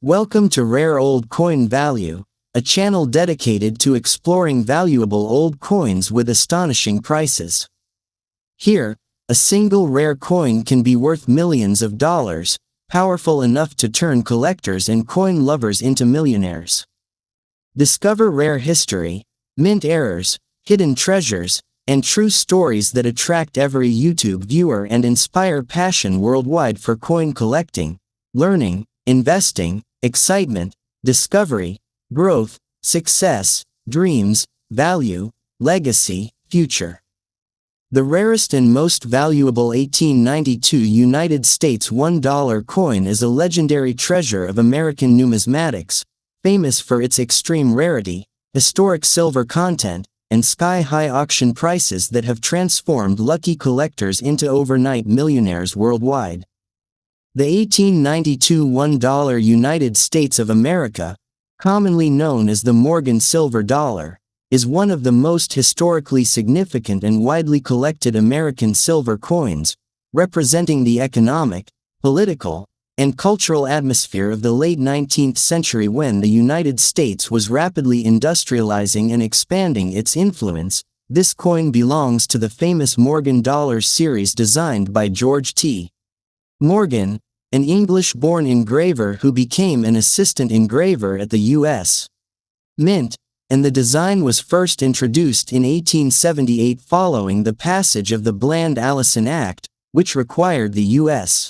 Welcome to Rare Old Coin Value, a channel dedicated to exploring valuable old coins with astonishing prices. Here, a single rare coin can be worth millions of dollars, powerful enough to turn collectors and coin lovers into millionaires. Discover rare history, mint errors, hidden treasures, and true stories that attract every YouTube viewer and inspire passion worldwide for coin collecting, learning, investing, excitement, discovery, growth, success, dreams, value, legacy, future. The rarest and most valuable 1892 United States $1 coin is a legendary treasure of American numismatics, famous for its extreme rarity, historic silver content, and sky-high auction prices that have transformed lucky collectors into overnight millionaires worldwide. The 1892 $1 United States of America, commonly known as the Morgan silver dollar, is one of the most historically significant and widely collected American silver coins, representing the economic, political, and cultural atmosphere of the late 19th century when the United States was rapidly industrializing and expanding its influence. This coin belongs to the famous Morgan dollar series designed by George T. Morgan, an English-born engraver who became an assistant engraver at the U.S. Mint, and the design was first introduced in 1878 following the passage of the Bland-Allison Act, which required the U.S.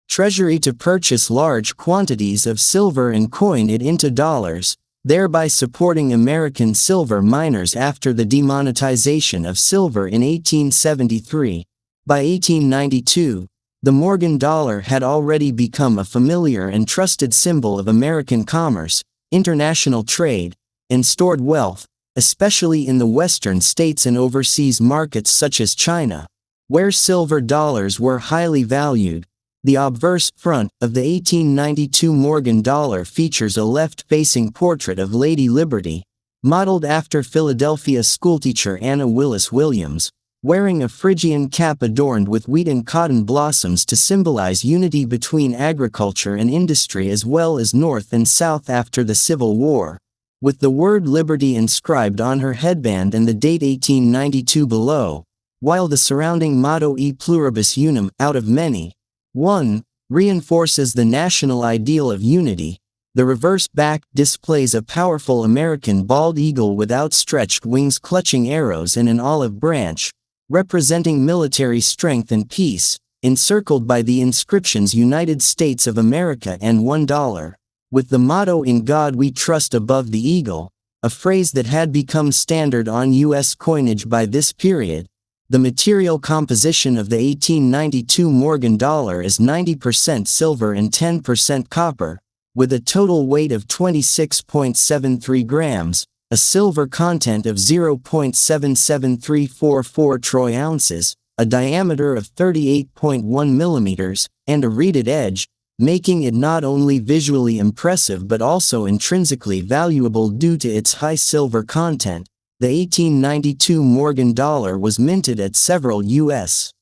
Treasury to purchase large quantities of silver and coin it into dollars, thereby supporting American silver miners after the demonetization of silver in 1873. By 1892, the Morgan dollar had already become a familiar and trusted symbol of American commerce, international trade, and stored wealth, especially in the western states and overseas markets such as China, where silver dollars were highly valued. The obverse front of the 1892 Morgan dollar features a left-facing portrait of Lady Liberty, modeled after Philadelphia schoolteacher Anna Willis Williams, wearing a Phrygian cap adorned with wheat and cotton blossoms to symbolize unity between agriculture and industry as well as North and South after the Civil War, with the word liberty inscribed on her headband and the date 1892 below, while the surrounding motto E pluribus unum, out of many, 1, reinforces the national ideal of unity. The reverse back displays a powerful American bald eagle with outstretched wings clutching arrows and an olive branch, representing military strength and peace, encircled by the inscriptions United States of America and $1, with the motto In God We Trust above the eagle, a phrase that had become standard on U.S. coinage by this period. The material composition of the 1892 Morgan dollar is 90% silver and 10% copper, with a total weight of 26.73 grams, a silver content of 0.77344 troy ounces, a diameter of 38.1 millimeters, and a reeded edge, making it not only visually impressive but also intrinsically valuable due to its high silver content. The 1892 Morgan dollar was minted at several U.S.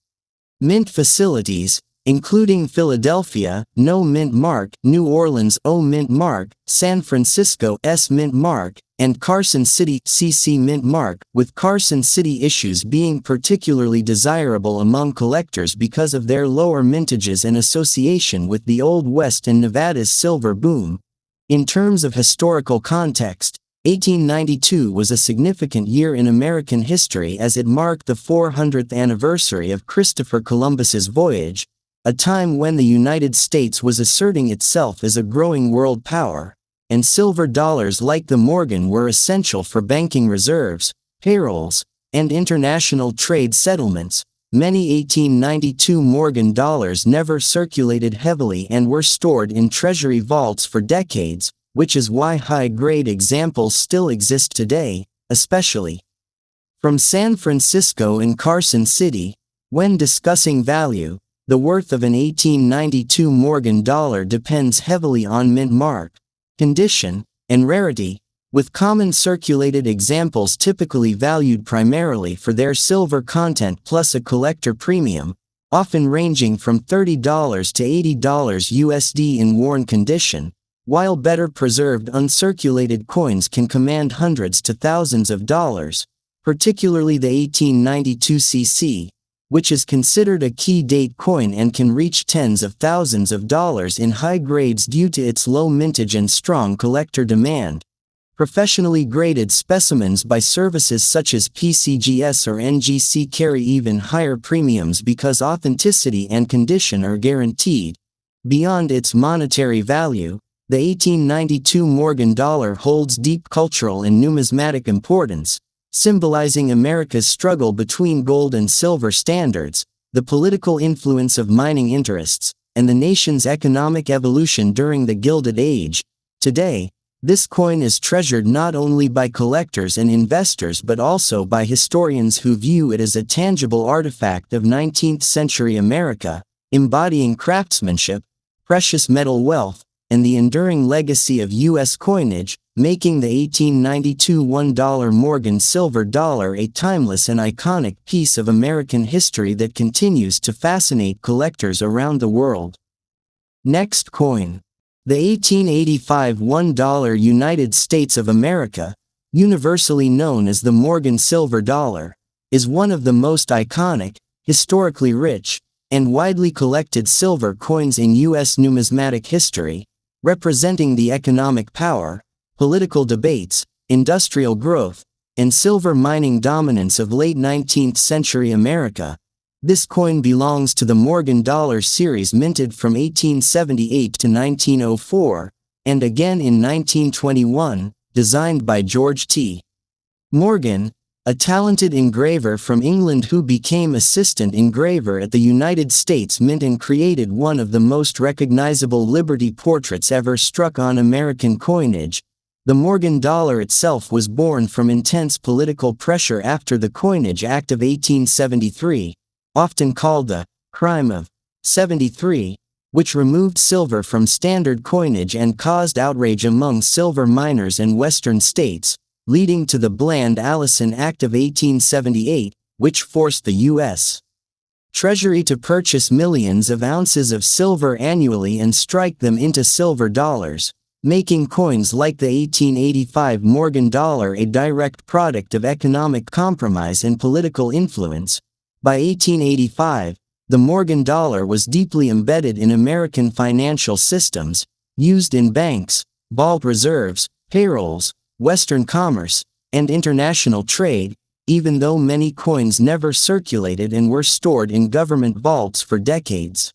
mint facilities, including Philadelphia, No Mint Mark, New Orleans, O Mint Mark, San Francisco, S Mint Mark, and Carson City, CC Mint Mark, with Carson City issues being particularly desirable among collectors because of their lower mintages and association with the Old West and Nevada's silver boom. In terms of historical context, 1892 was a significant year in American history as it marked the 400th anniversary of Christopher Columbus's voyage, a time when the United States was asserting itself as a growing world power, and silver dollars like the Morgan were essential for banking reserves, payrolls, and international trade settlements. Many 1892 Morgan dollars never circulated heavily and were stored in treasury vaults for decades, which is why high-grade examples still exist today, especially from San Francisco and Carson City. When discussing value, the worth of an 1892 Morgan dollar depends heavily on mint mark, condition, and rarity, with common circulated examples typically valued primarily for their silver content plus a collector premium, often ranging from $30 to $80 USD in worn condition. while better preserved uncirculated coins can command hundreds to thousands of dollars, particularly the 1892 cc, which is considered a key date coin and can reach tens of thousands of dollars in high grades due to its low mintage and strong collector demand. Professionally graded specimens by services such as PCGS or NGC carry even higher premiums because authenticity and condition are guaranteed. Beyond its monetary value, the 1892 Morgan dollar holds deep cultural and numismatic importance, symbolizing America's struggle between gold and silver standards, the political influence of mining interests, and the nation's economic evolution during the Gilded Age. Today, this coin is treasured not only by collectors and investors but also by historians who view it as a tangible artifact of 19th-century America, embodying craftsmanship, precious metal wealth, and the enduring legacy of U.S. coinage, making the 1892 $1 Morgan silver dollar a timeless and iconic piece of American history that continues to fascinate collectors around the world. Next coin. The 1885 $1 United States of America, universally known as the Morgan silver dollar, is one of the most iconic, historically rich, and widely collected silver coins in U.S. numismatic history, representing the economic power, political debates, industrial growth, and silver mining dominance of late 19th century America. This coin belongs to the Morgan dollar series minted from 1878 to 1904, and again in 1921, designed by George T. Morgan, a talented engraver from England who became assistant engraver at the United States Mint and created one of the most recognizable Liberty portraits ever struck on American coinage. The Morgan dollar itself was born from intense political pressure after the Coinage Act of 1873, often called the Crime of '73, which removed silver from standard coinage and caused outrage among silver miners in western states, leading to the Bland-Allison Act of 1878, which forced the U.S. Treasury to purchase millions of ounces of silver annually and strike them into silver dollars, making coins like the 1885 Morgan dollar a direct product of economic compromise and political influence. By 1885, the Morgan dollar was deeply embedded in American financial systems, used in banks, vault reserves, payrolls, Western commerce, and international trade, even though many coins never circulated and were stored in government vaults for decades.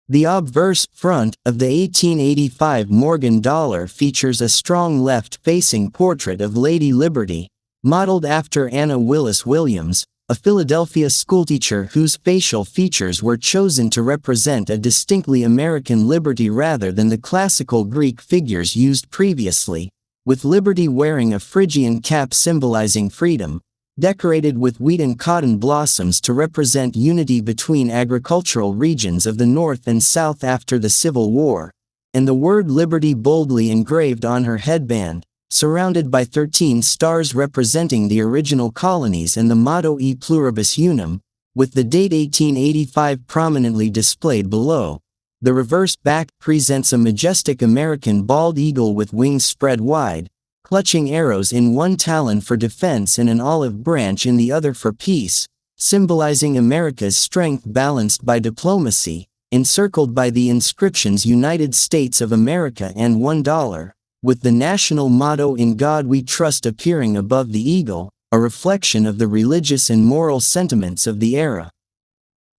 The obverse front of the 1885 Morgan dollar features a strong left-facing portrait of Lady Liberty, modeled after Anna Willis Williams, a Philadelphia schoolteacher whose facial features were chosen to represent a distinctly American liberty rather than the classical Greek figures used previously, with Liberty wearing a Phrygian cap symbolizing freedom, decorated with wheat and cotton blossoms to represent unity between agricultural regions of the North and South after the Civil War, and the word Liberty boldly engraved on her headband, surrounded by 13 stars representing the original colonies and the motto E pluribus unum, with the date 1885 prominently displayed below. The reverse back presents a majestic American bald eagle with wings spread wide, clutching arrows in one talon for defense and an olive branch in the other for peace, symbolizing America's strength balanced by diplomacy, encircled by the inscriptions United States of America and $1, with the national motto In God We Trust appearing above the eagle, a reflection of the religious and moral sentiments of the era.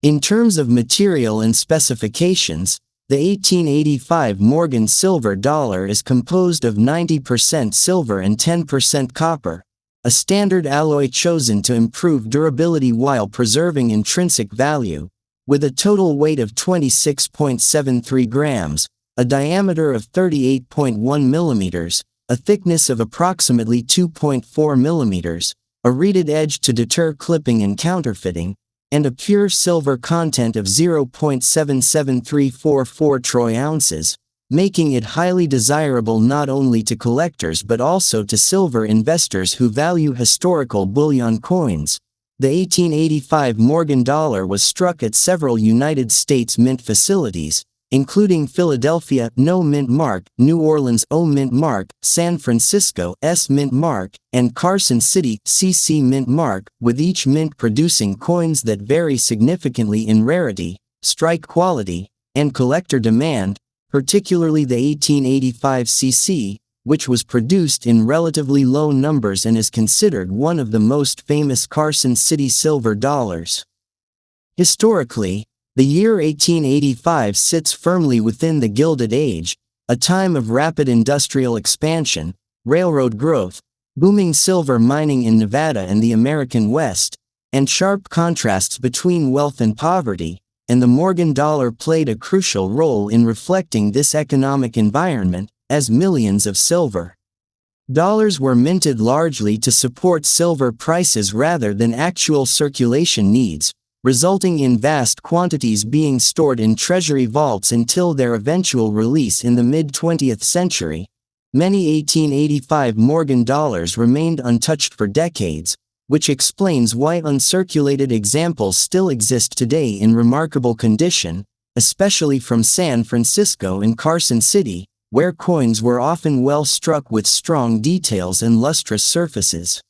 In terms of material and specifications, the 1885 Morgan silver dollar is composed of 90% silver and 10% copper, a standard alloy chosen to improve durability while preserving intrinsic value, with a total weight of 26.73 grams, a diameter of 38.1 millimeters, a thickness of approximately 2.4 millimeters, a reeded edge to deter clipping and counterfeiting, and a pure silver content of 0.77344 troy ounces, making it highly desirable not only to collectors but also to silver investors who value historical bullion coins. The 1885 Morgan dollar was struck at several United States Mint facilities, including Philadelphia No Mint Mark, New Orleans O Mint Mark, San Francisco S Mint Mark, and Carson City CC Mint Mark, with each mint producing coins that vary significantly in rarity, strike quality, and collector demand, particularly the 1885 CC, which was produced in relatively low numbers and is considered one of the most famous Carson City silver dollars. Historically, the year 1885 sits firmly within the Gilded Age, a time of rapid industrial expansion, railroad growth, booming silver mining in Nevada and the American West, and sharp contrasts between wealth and poverty, and the Morgan dollar played a crucial role in reflecting this economic environment, as millions of silver dollars were minted largely to support silver prices rather than actual circulation needs, resulting in vast quantities being stored in treasury vaults until their eventual release in the mid-20th century. Many 1885 Morgan dollars remained untouched for decades, which explains why uncirculated examples still exist today in remarkable condition, especially from San Francisco and Carson City, where coins were often well struck with strong details and lustrous surfaces.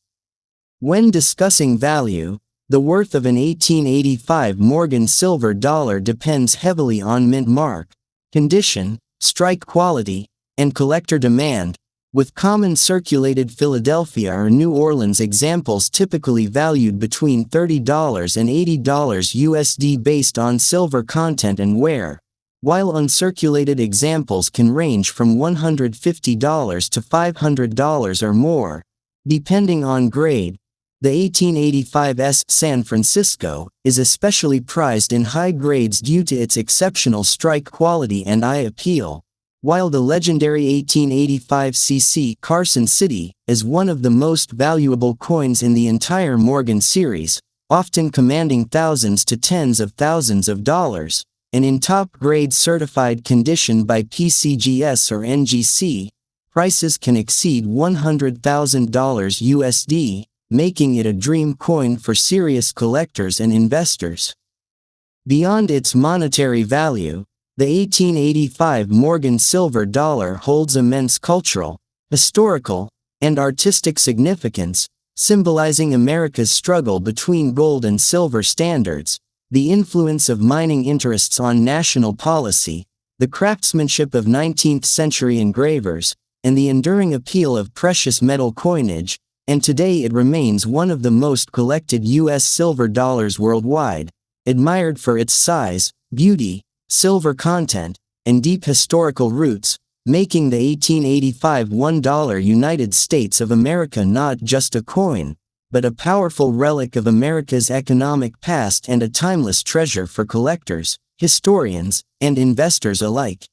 When discussing value, the worth of an 1885 Morgan silver dollar depends heavily on mint mark, condition, strike quality, and collector demand, with common circulated Philadelphia or New Orleans examples typically valued between $30 and $80 USD based on silver content and wear, while uncirculated examples can range from $150 to $500 or more, depending on grade. The 1885's San Francisco is especially prized in high grades due to its exceptional strike quality and eye appeal, while the legendary 1885 CC Carson City is one of the most valuable coins in the entire Morgan series, often commanding thousands to tens of thousands of dollars, and in top-grade certified condition by PCGS or NGC, prices can exceed $100,000 USD, making it a dream coin for serious collectors and investors. Beyond its monetary value, the 1885 Morgan silver dollar holds immense cultural, historical, and artistic significance, symbolizing America's struggle between gold and silver standards, the influence of mining interests on national policy, the craftsmanship of 19th-century engravers, and the enduring appeal of precious metal coinage, and today it remains one of the most collected U.S. silver dollars worldwide, admired for its size, beauty, silver content, and deep historical roots, making the 1885 $1 United States of America not just a coin, but a powerful relic of America's economic past and a timeless treasure for collectors, historians, and investors alike.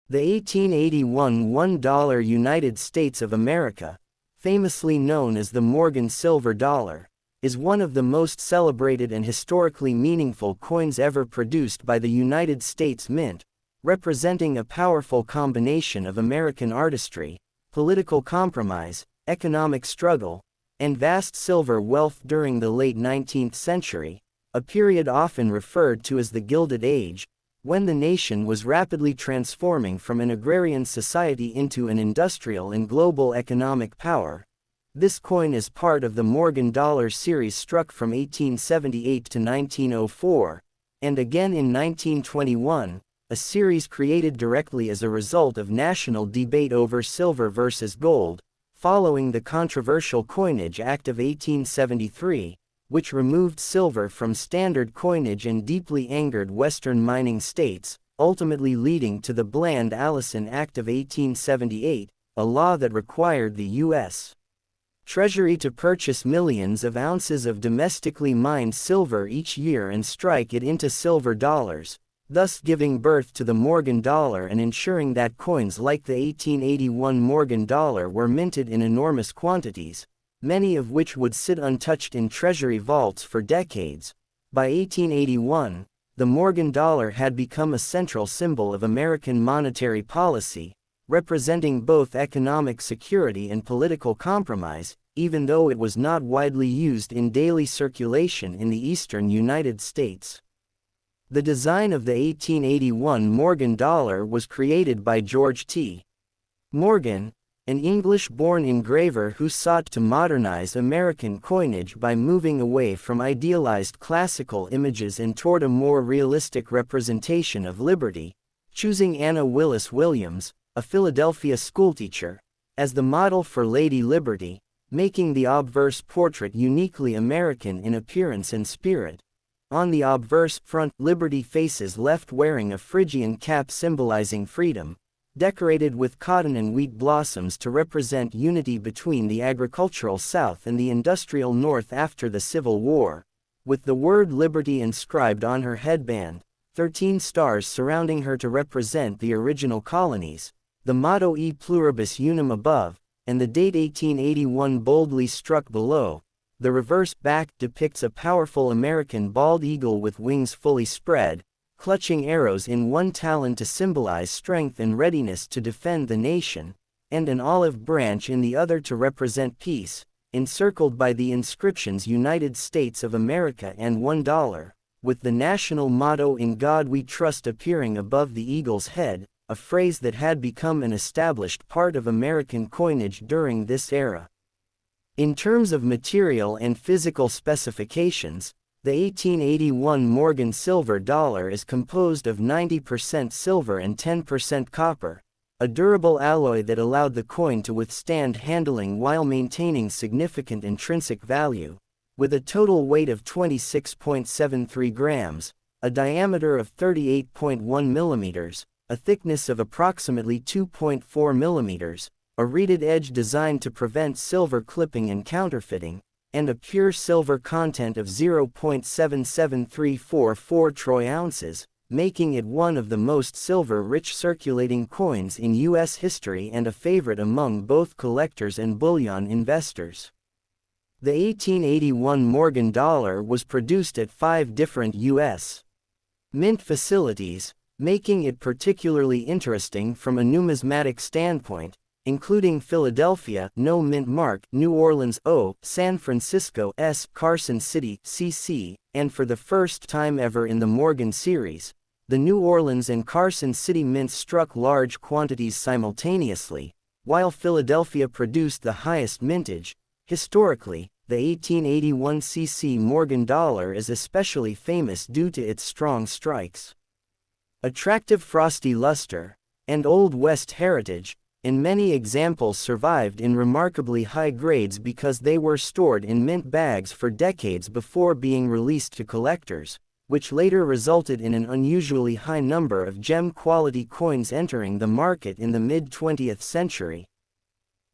The 1881 $1 United States of America, famously known as the Morgan silver dollar, is one of the most celebrated and historically meaningful coins ever produced by the United States Mint, representing a powerful combination of American artistry, political compromise, economic struggle, and vast silver wealth during the late 19th century, a period often referred to as the Gilded Age, when the nation was rapidly transforming from an agrarian society into an industrial and global economic power. This coin is part of the Morgan dollar series struck from 1878 to 1904, and again in 1921, a series created directly as a result of national debate over silver versus gold, following the controversial Coinage Act of 1873, which removed silver from standard coinage and deeply angered Western mining states, ultimately leading to the Bland-Allison Act of 1878, a law that required the U.S. Treasury to purchase millions of ounces of domestically mined silver each year and strike it into silver dollars, thus giving birth to the Morgan dollar and ensuring that coins like the 1881 Morgan dollar were minted in enormous quantities, many of which would sit untouched in treasury vaults for decades. By 1881, the Morgan dollar had become a central symbol of American monetary policy, representing both economic security and political compromise, even though it was not widely used in daily circulation in the eastern United States. The design of the 1881 Morgan dollar was created by George T. Morgan, an English-born engraver who sought to modernize American coinage by moving away from idealized classical images and toward a more realistic representation of liberty, choosing Anna Willis Williams, a Philadelphia schoolteacher, as the model for Lady Liberty, making the obverse portrait uniquely American in appearance and spirit. On the obverse front, Liberty faces left wearing a Phrygian cap symbolizing freedom, decorated with cotton and wheat blossoms to represent unity between the agricultural South and the industrial North after the Civil War, with the word liberty inscribed on her headband, 13 stars surrounding her to represent the original colonies, the motto E pluribus unum above, and the date 1881 boldly struck below. The reverse back depicts a powerful American bald eagle with wings fully spread, clutching arrows in one talon to symbolize strength and readiness to defend the nation, and an olive branch in the other to represent peace, encircled by the inscriptions United States of America and $1, with the national motto In God We Trust appearing above the eagle's head, a phrase that had become an established part of American coinage during this era. In terms of material and physical specifications, the 1881 Morgan silver dollar is composed of 90% silver and 10% copper, a durable alloy that allowed the coin to withstand handling while maintaining significant intrinsic value, with a total weight of 26.73 grams, a diameter of 38.1 millimeters, a thickness of approximately 2.4 millimeters, a reeded edge designed to prevent silver clipping and counterfeiting, and a pure silver content of 0.77344 troy ounces, making it one of the most silver-rich circulating coins in U.S. history and a favorite among both collectors and bullion investors. The 1881 Morgan dollar was produced at 5 different U.S. mint facilities, making it particularly interesting from a numismatic standpoint, including Philadelphia, No Mint Mark, New Orleans, O, San Francisco, S, Carson City, CC, and for the first time ever in the Morgan series, the New Orleans and Carson City mints struck large quantities simultaneously, while Philadelphia produced the highest mintage. Historically, the 1881 CC Morgan dollar is especially famous due to its strong strikes, attractive frosty luster, and Old West heritage, and many examples survived in remarkably high grades because they were stored in mint bags for decades before being released to collectors, which later resulted in an unusually high number of gem-quality coins entering the market in the mid-20th century.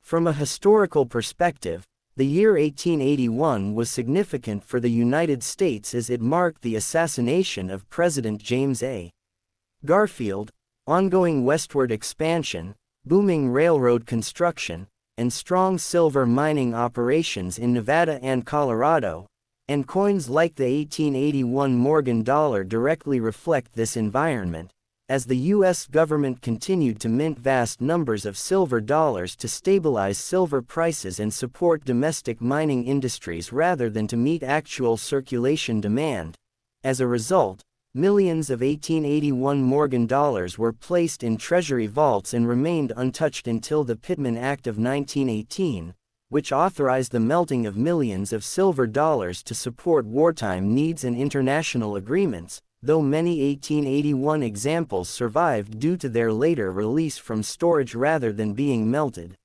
From a historical perspective, the year 1881 was significant for the United States as it marked the assassination of President James A. Garfield, ongoing westward expansion, booming railroad construction, and strong silver mining operations in Nevada and Colorado, and coins like the 1881 Morgan dollar directly reflect this environment, as the U.S. government continued to mint vast numbers of silver dollars to stabilize silver prices and support domestic mining industries rather than to meet actual circulation demand. As a result, millions of 1881 Morgan dollars were placed in treasury vaults and remained untouched until the Pittman Act of 1918, which authorized the melting of millions of silver dollars to support wartime needs and international agreements, though many 1881 examples survived due to their later release from storage rather than being melted.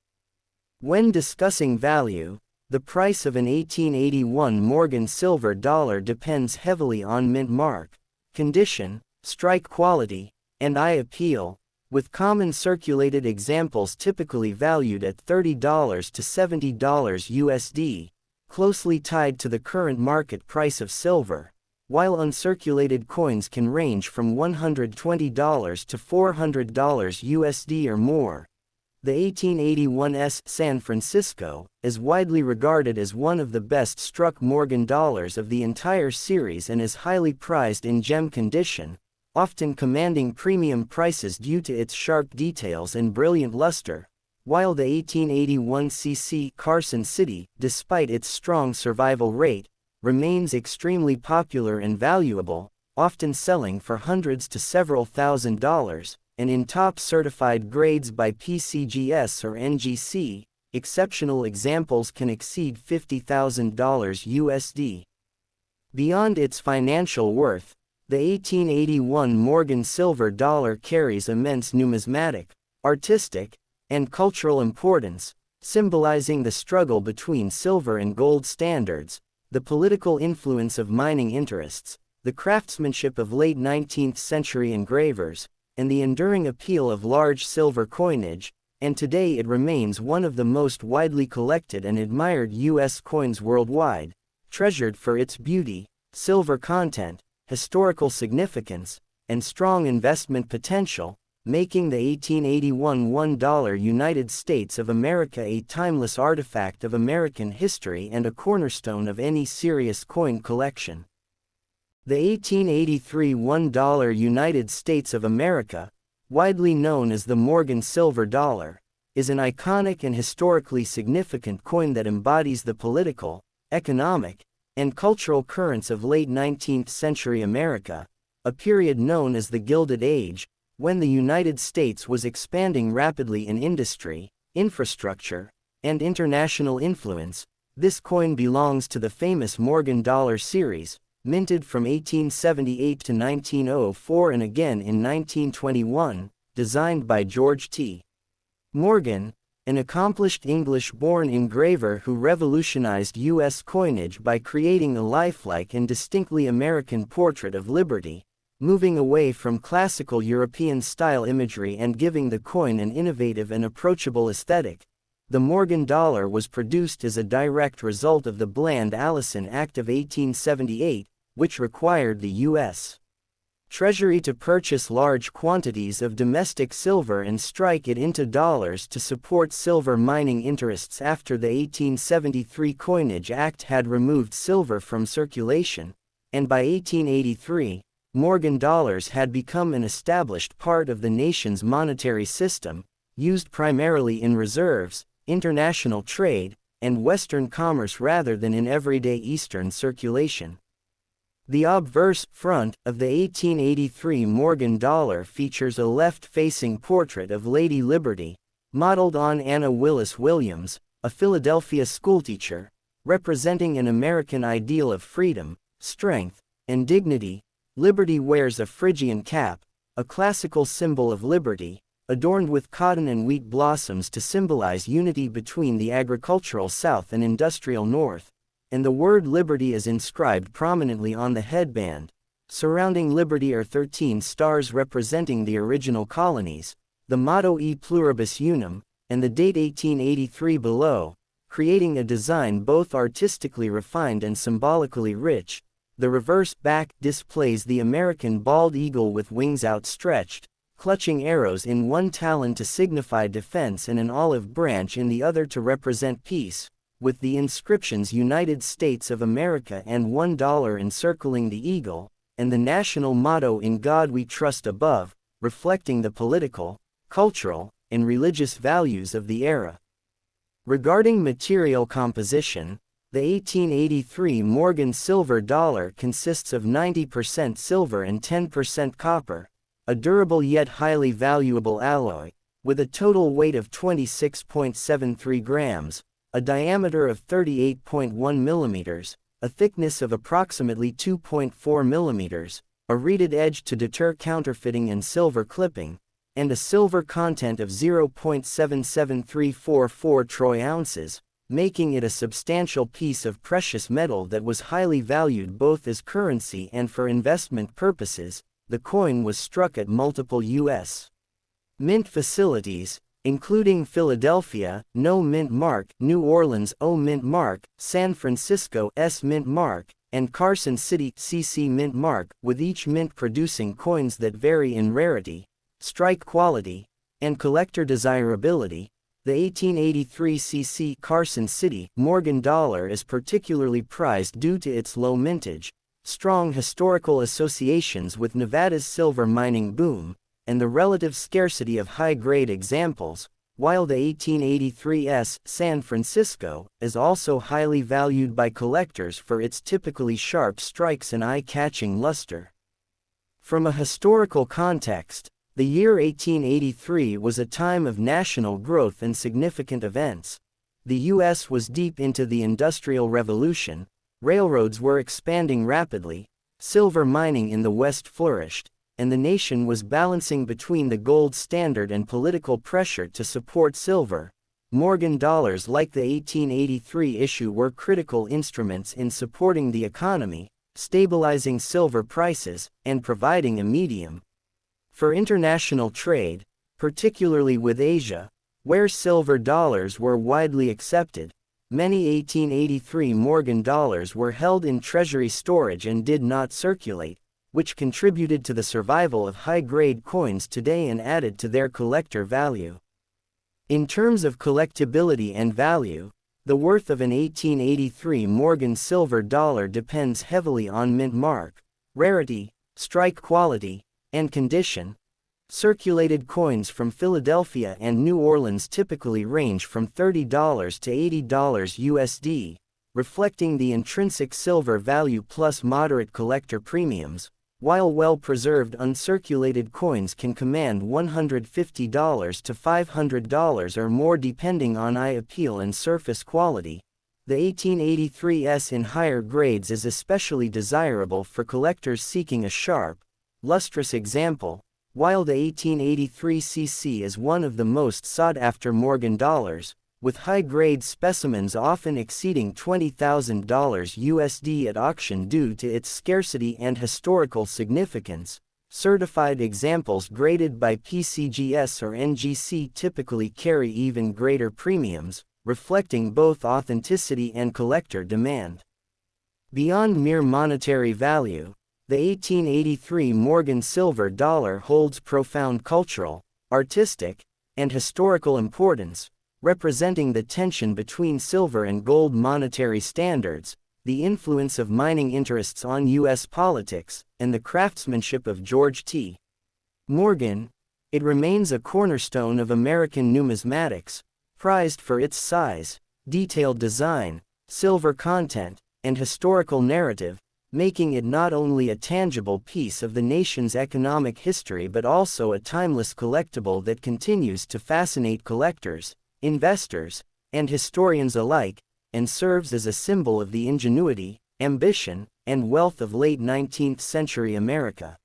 When discussing value, the price of an 1881 Morgan silver dollar depends heavily on mint mark, condition, strike quality, and eye appeal, with common circulated examples typically valued at $30 to $70 USD, closely tied to the current market price of silver, while uncirculated coins can range from $120 to $400 USD or more. The 1881's San Francisco is widely regarded as one of the best struck Morgan dollars of the entire series and is highly prized in gem condition, often commanding premium prices due to its sharp details and brilliant luster, while the 1881 CC Carson City, despite its strong survival rate, remains extremely popular and valuable, often selling for hundreds to several $1,000s, and in top certified grades by PCGS or NGC, exceptional examples can exceed $50,000 USD. Beyond its financial worth, the 1881 Morgan silver dollar carries immense numismatic, artistic, and cultural importance, symbolizing the struggle between silver and gold standards, the political influence of mining interests, the craftsmanship of late 19th century engravers, and the enduring appeal of large silver coinage, and today it remains one of the most widely collected and admired U.S. coins worldwide, treasured for its beauty, silver content, historical significance, and strong investment potential, making the 1881 $1 United States of America a timeless artifact of American history and a cornerstone of any serious coin collection. The 1883 $1 United States of America, widely known as the Morgan silver dollar, is an iconic and historically significant coin that embodies the political, economic, and cultural currents of late 19th century America, a period known as the Gilded Age, when the United States was expanding rapidly in industry, infrastructure, and international influence. This coin belongs to the famous Morgan dollar series, minted from 1878 to 1904 and again in 1921, designed by George T. Morgan, an accomplished English-born engraver who revolutionized U.S. coinage by creating a lifelike and distinctly American portrait of liberty, moving away from classical European-style imagery and giving the coin an innovative and approachable aesthetic. The Morgan dollar was produced as a direct result of the Bland-Allison Act of 1878, which required the U.S. Treasury to purchase large quantities of domestic silver and strike it into dollars to support silver mining interests after the 1873 Coinage Act had removed silver from circulation, and by 1883, Morgan dollars had become an established part of the nation's monetary system, used primarily in reserves, international trade, and Western commerce rather than in everyday Eastern circulation. The obverse front of the 1883 Morgan dollar features a left-facing portrait of Lady Liberty, modeled on Anna Willis Williams, a Philadelphia schoolteacher, representing an American ideal of freedom, strength, and dignity. Liberty wears a Phrygian cap, a classical symbol of liberty, adorned with cotton and wheat blossoms to symbolize unity between the agricultural South and industrial North, and the word liberty is inscribed prominently on the headband. Surrounding liberty are 13 stars representing the original colonies, the motto E pluribus unum, and the date 1883 below, creating a design both artistically refined and symbolically rich. The reverse back displays the American bald eagle with wings outstretched, clutching arrows in one talon to signify defense and an olive branch in the other to represent peace, with the inscriptions United States of America and $1 encircling the eagle, and the national motto In God We Trust above, reflecting the political, cultural, and religious values of the era. Regarding material composition, the 1883 Morgan silver dollar consists of 90% silver and 10% copper, a durable yet highly valuable alloy, with a total weight of 26.73 grams, a diameter of 38.1 millimeters, a thickness of approximately 2.4 millimeters, a reeded edge to deter counterfeiting and silver clipping, and a silver content of 0.77344 troy ounces, making it a substantial piece of precious metal that was highly valued both as currency and for investment purposes. The coin was struck at multiple U.S. mint facilities, including Philadelphia, No Mint Mark, New Orleans, O Mint Mark, San Francisco, S Mint Mark, and Carson City, CC Mint Mark, with each mint producing coins that vary in rarity, strike quality, and collector desirability. The 1883 CC Carson City Morgan dollar is particularly prized due to its low mintage, strong historical associations with Nevada's silver mining boom, and the relative scarcity of high-grade examples, while the 1883's San Francisco is also highly valued by collectors for its typically sharp strikes and eye-catching luster. From a historical context, the year 1883 was a time of national growth and significant events. The U.S. was deep into the Industrial Revolution, railroads were expanding rapidly, silver mining in the West flourished, and the nation was balancing between the gold standard and political pressure to support silver. Morgan dollars like the 1883 issue were critical instruments in supporting the economy, stabilizing silver prices, and providing a medium for international trade, particularly with Asia, where silver dollars were widely accepted. Many 1883 Morgan dollars were held in treasury storage and did not circulate, which contributed to the survival of high-grade coins today and added to their collector value. In terms of collectibility and value, the worth of an 1883 Morgan silver dollar depends heavily on mint mark, rarity, strike quality, and condition. Circulated coins from Philadelphia and New Orleans typically range from $30 to $80 USD, reflecting the intrinsic silver value plus moderate collector premiums, while well-preserved uncirculated coins can command $150 to $500 or more depending on eye appeal and surface quality. The 1883s in higher grades is especially desirable for collectors seeking a sharp, lustrous example, while the 1883 CC is one of the most sought-after Morgan dollars, with high-grade specimens often exceeding $20,000 USD at auction due to its scarcity and historical significance. Certified examples graded by PCGS or NGC typically carry even greater premiums, reflecting both authenticity and collector demand. Beyond mere monetary value, the 1883 Morgan silver dollar holds profound cultural, artistic, and historical importance, representing the tension between silver and gold monetary standards, the influence of mining interests on U.S. politics, and the craftsmanship of George T. Morgan. It remains a cornerstone of American numismatics, prized for its size, detailed design, silver content, and historical narrative, making it not only a tangible piece of the nation's economic history but also a timeless collectible that continues to fascinate collectors, investors, and historians alike, and serves as a symbol of the ingenuity, ambition, and wealth of late 19th century America.